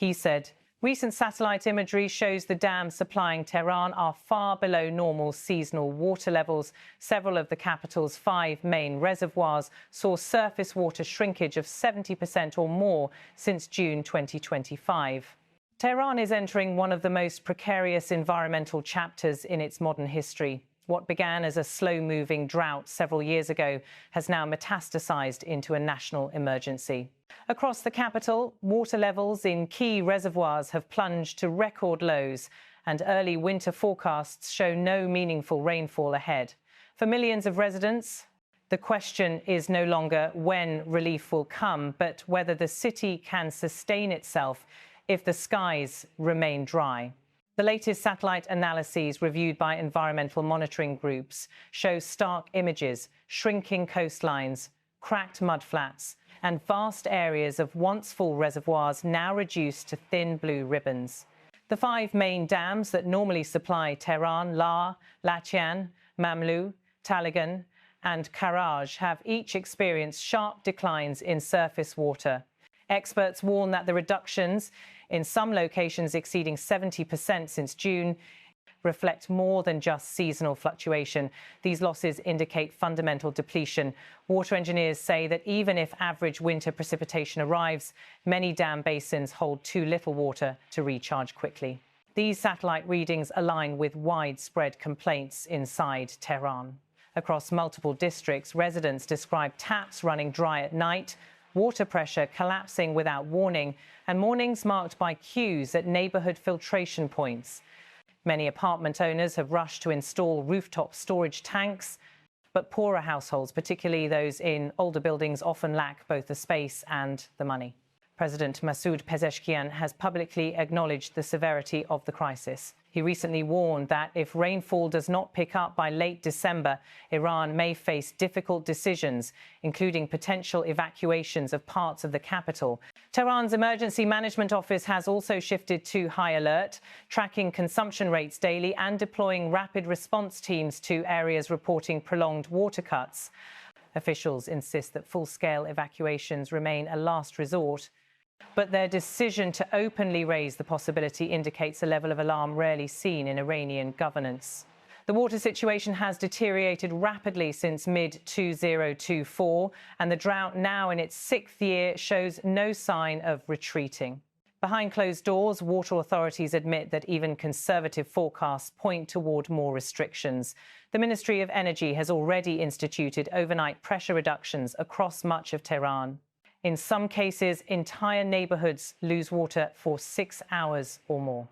He said, "Recent satellite imagery shows the dams supplying Tehran are far below normal seasonal water levels. Several of the capital's 5 main reservoirs saw surface water shrinkage of 70% or more since June 2025. Tehran is entering one of the most precarious environmental chapters in its modern history. What began as a slow-moving drought several years ago has now metastasized into a national emergency. Across the capital, water levels in key reservoirs have plunged to record lows, and early winter forecasts show no meaningful rainfall ahead. For millions of residents, the question is no longer when relief will come, but whether the city can sustain itself if the skies remain dry. The latest satellite analyses reviewed by environmental monitoring groups show stark images, shrinking coastlines, cracked mudflats, and vast areas of once full reservoirs now reduced to thin blue ribbons. The 5 main dams that normally supply Tehran, La, Latian, Mamlou, Taligan, and Karaj have each experienced sharp declines in surface water. Experts warn that the reductions, in some locations exceeding 70% since June, reflect more than just seasonal fluctuation. These losses indicate fundamental depletion. Water engineers say that even if average winter precipitation arrives, many dam basins hold too little water to recharge quickly. These satellite readings align with widespread complaints inside Tehran. Across multiple districts, residents describe taps running dry at night, water pressure collapsing without warning, and mornings marked by queues at neighbourhood filtration points. Many apartment owners have rushed to install rooftop storage tanks, but poorer households, particularly those in older buildings, often lack both the space and the money. President Masoud Pezeshkian has publicly acknowledged the severity of the crisis. He recently warned that if rainfall does not pick up by late December, Iran may face difficult decisions, including potential evacuations of parts of the capital. Tehran's Emergency Management Office has also shifted to high alert, tracking consumption rates daily and deploying rapid response teams to areas reporting prolonged water cuts. Officials insist that full-scale evacuations remain a last resort, but their decision to openly raise the possibility indicates a level of alarm rarely seen in Iranian governance. The water situation has deteriorated rapidly since mid-2024, and the drought, now in its 6th year, shows no sign of retreating. Behind closed doors, water authorities admit that even conservative forecasts point toward more restrictions. The Ministry of Energy has already instituted overnight pressure reductions across much of Tehran. In some cases, entire neighbourhoods lose water for 6 hours or more.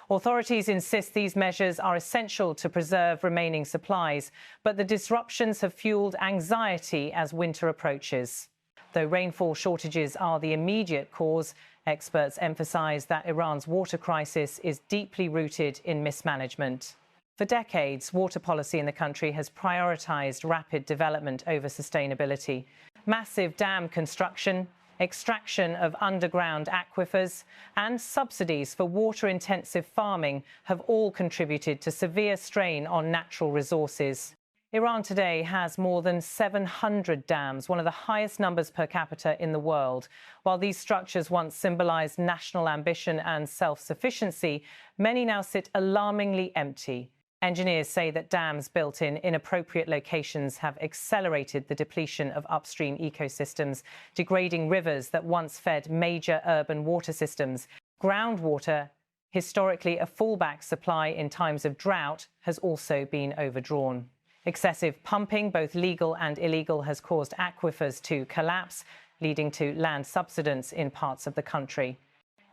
Authorities insist these measures are essential to preserve remaining supplies, but the disruptions have fueled anxiety as winter approaches. Though rainfall shortages are the immediate cause, experts emphasise that Iran's water crisis is deeply rooted in mismanagement. For decades, water policy in the country has prioritised rapid development over sustainability. Massive dam construction, extraction of underground aquifers, and subsidies for water-intensive farming have all contributed to severe strain on natural resources. Iran today has more than 700 dams, one of the highest numbers per capita in the world. While these structures once symbolised national ambition and self-sufficiency, many now sit alarmingly empty. Engineers say that dams built in inappropriate locations have accelerated the depletion of upstream ecosystems, degrading rivers that once fed major urban water systems. Groundwater, historically a fallback supply in times of drought, has also been overdrawn. Excessive pumping, both legal and illegal, has caused aquifers to collapse, leading to land subsidence in parts of the country.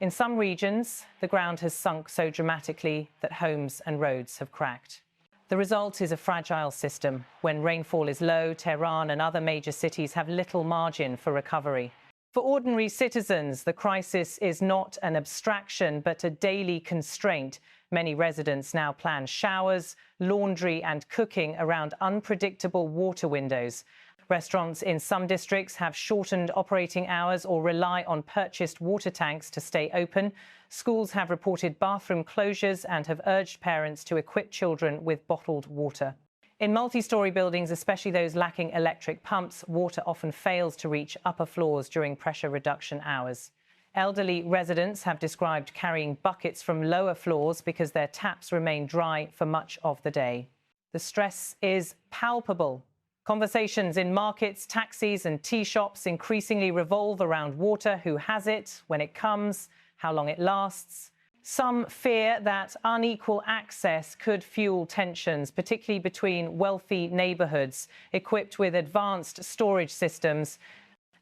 In some regions, the ground has sunk so dramatically that homes and roads have cracked. The result is a fragile system. When rainfall is low, Tehran and other major cities have little margin for recovery. For ordinary citizens, the crisis is not an abstraction, but a daily constraint. Many residents now plan showers, laundry and cooking around unpredictable water windows. Restaurants in some districts have shortened operating hours or rely on purchased water tanks to stay open. Schools have reported bathroom closures and have urged parents to equip children with bottled water. In multi-storey buildings, especially those lacking electric pumps, water often fails to reach upper floors during pressure reduction hours. Elderly residents have described carrying buckets from lower floors because their taps remain dry for much of the day. The stress is palpable. Conversations in markets, taxis and tea shops increasingly revolve around water, who has it, when it comes, how long it lasts. Some fear that unequal access could fuel tensions, particularly between wealthy neighbourhoods equipped with advanced storage systems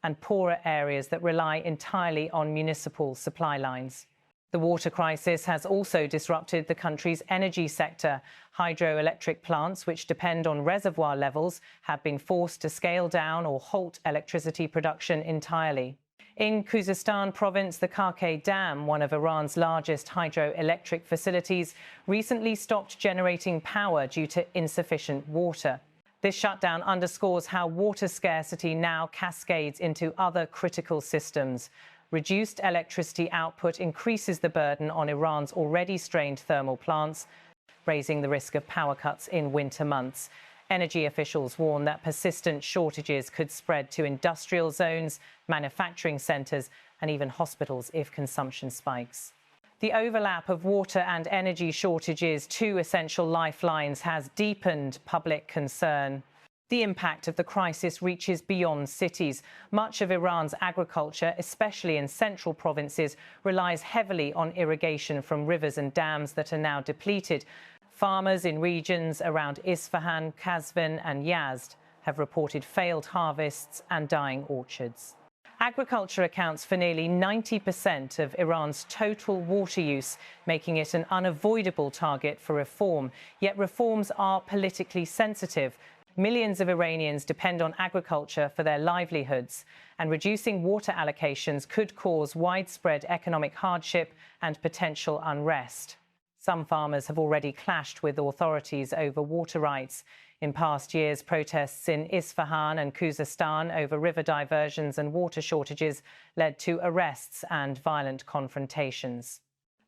and poorer areas that rely entirely on municipal supply lines. The water crisis has also disrupted the country's energy sector. Hydroelectric plants, which depend on reservoir levels, have been forced to scale down or halt electricity production entirely. In Khuzestan province, the Karkay Dam, one of Iran's largest hydroelectric facilities, recently stopped generating power due to insufficient water. This shutdown underscores how water scarcity now cascades into other critical systems. Reduced electricity output increases the burden on Iran's already strained thermal plants, raising the risk of power cuts in winter months. Energy officials warn that persistent shortages could spread to industrial zones, manufacturing centres and even hospitals if consumption spikes. The overlap of water and energy shortages, two essential lifelines, has deepened public concern. The impact of the crisis reaches beyond cities. Much of Iran's agriculture, especially in central provinces, relies heavily on irrigation from rivers and dams that are now depleted. Farmers in regions around Isfahan, Kazvin and Yazd have reported failed harvests and dying orchards. Agriculture accounts for nearly 90% of Iran's total water use, making it an unavoidable target for reform. Yet reforms are politically sensitive. Millions of Iranians depend on agriculture for their livelihoods, and reducing water allocations could cause widespread economic hardship and potential unrest. Some farmers have already clashed with authorities over water rights. In past years, protests in Isfahan and Khuzestan over river diversions and water shortages led to arrests and violent confrontations.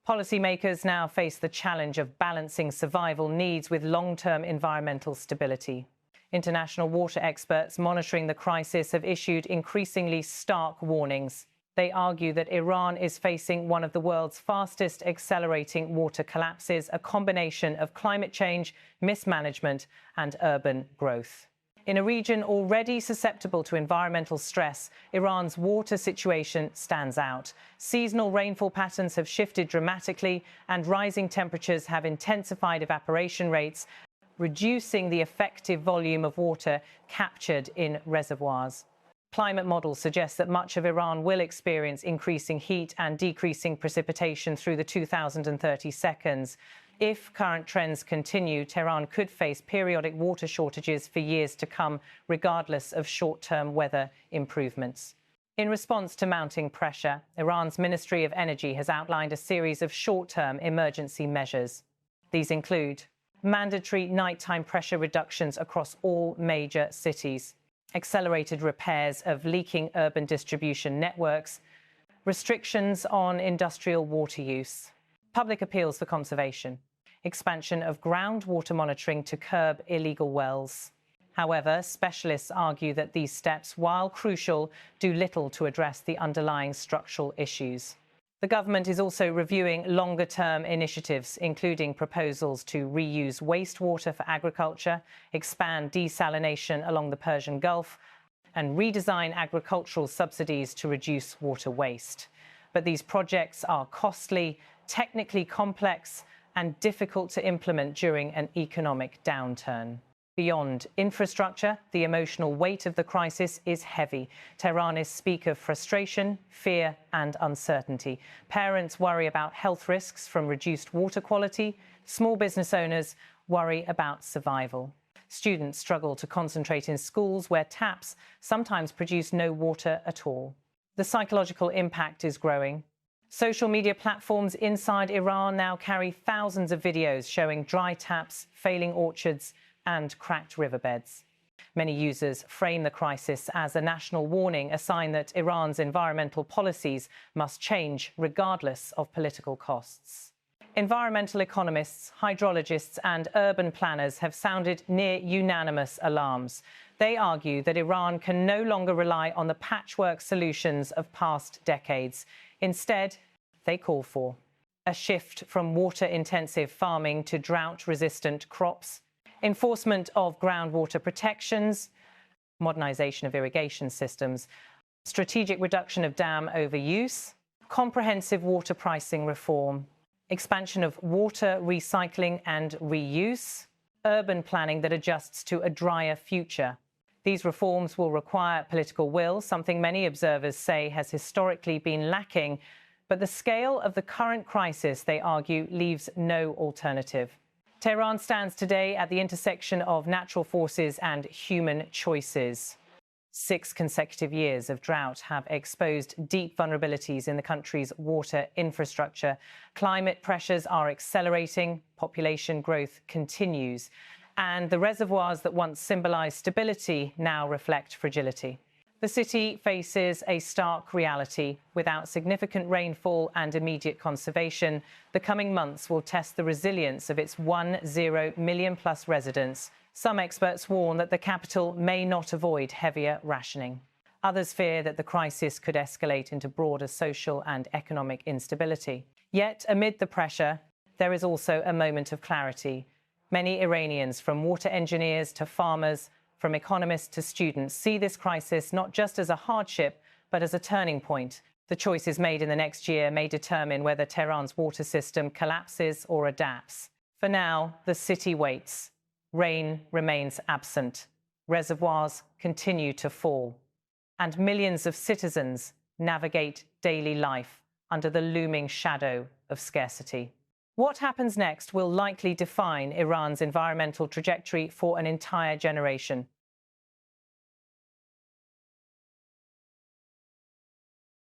Policymakers now face the challenge of balancing survival needs with long-term environmental stability. International water experts monitoring the crisis have issued increasingly stark warnings. They argue that Iran is facing one of the world's fastest accelerating water collapses, a combination of climate change, mismanagement and urban growth. In a region already susceptible to environmental stress, Iran's water situation stands out. Seasonal rainfall patterns have shifted dramatically and rising temperatures have intensified evaporation rates, reducing the effective volume of water captured in reservoirs. Climate models suggest that much of Iran will experience increasing heat and decreasing precipitation through the 2030 seconds. If current trends continue, Tehran could face periodic water shortages for years to come, regardless of short-term weather improvements. In response to mounting pressure, Iran's Ministry of Energy has outlined a series of short-term emergency measures. These include mandatory nighttime pressure reductions across all major cities, accelerated repairs of leaking urban distribution networks, restrictions on industrial water use, public appeals for conservation, expansion of groundwater monitoring to curb illegal wells. However, specialists argue that these steps, while crucial, do little to address the underlying structural issues. The government is also reviewing longer-term initiatives, including proposals to reuse wastewater for agriculture, expand desalination along the Persian Gulf, and redesign agricultural subsidies to reduce water waste. But these projects are costly, technically complex, and difficult to implement during an economic downturn. Beyond infrastructure, the emotional weight of the crisis is heavy. Tehranis speak of frustration, fear and uncertainty. Parents worry about health risks from reduced water quality. Small business owners worry about survival. Students struggle to concentrate in schools where taps sometimes produce no water at all. The psychological impact is growing. Social media platforms inside Iran now carry thousands of videos showing dry taps, failing orchards and cracked riverbeds. Many users frame the crisis as a national warning, a sign that Iran's environmental policies must change regardless of political costs. Environmental economists, hydrologists and urban planners have sounded near unanimous alarms. They argue that Iran can no longer rely on the patchwork solutions of past decades. Instead, they call for a shift from water-intensive farming to drought-resistant crops, enforcement of groundwater protections, modernisation of irrigation systems, strategic reduction of dam overuse, comprehensive water pricing reform, expansion of water recycling and reuse, urban planning that adjusts to a drier future. These reforms will require political will, something many observers say has historically been lacking. But the scale of the current crisis, they argue, leaves no alternative. Tehran stands today at the intersection of natural forces and human choices. 6 consecutive years of drought have exposed deep vulnerabilities in the country's water infrastructure. Climate pressures are accelerating, population growth continues, and the reservoirs that once symbolised stability now reflect fragility. The city faces a stark reality. Without significant rainfall and immediate conservation, the coming months will test the resilience of its 10 million-plus residents. Some experts warn that the capital may not avoid heavier rationing. Others fear that the crisis could escalate into broader social and economic instability. Yet, amid the pressure, there is also a moment of clarity. Many Iranians, from water engineers to farmers, from economists to students, see this crisis not just as a hardship, but as a turning point. The choices made in the next year may determine whether Tehran's water system collapses or adapts. For now, the city waits. Rain remains absent. Reservoirs continue to fall. And millions of citizens navigate daily life under the looming shadow of scarcity. What happens next will likely define Iran's environmental trajectory for an entire generation.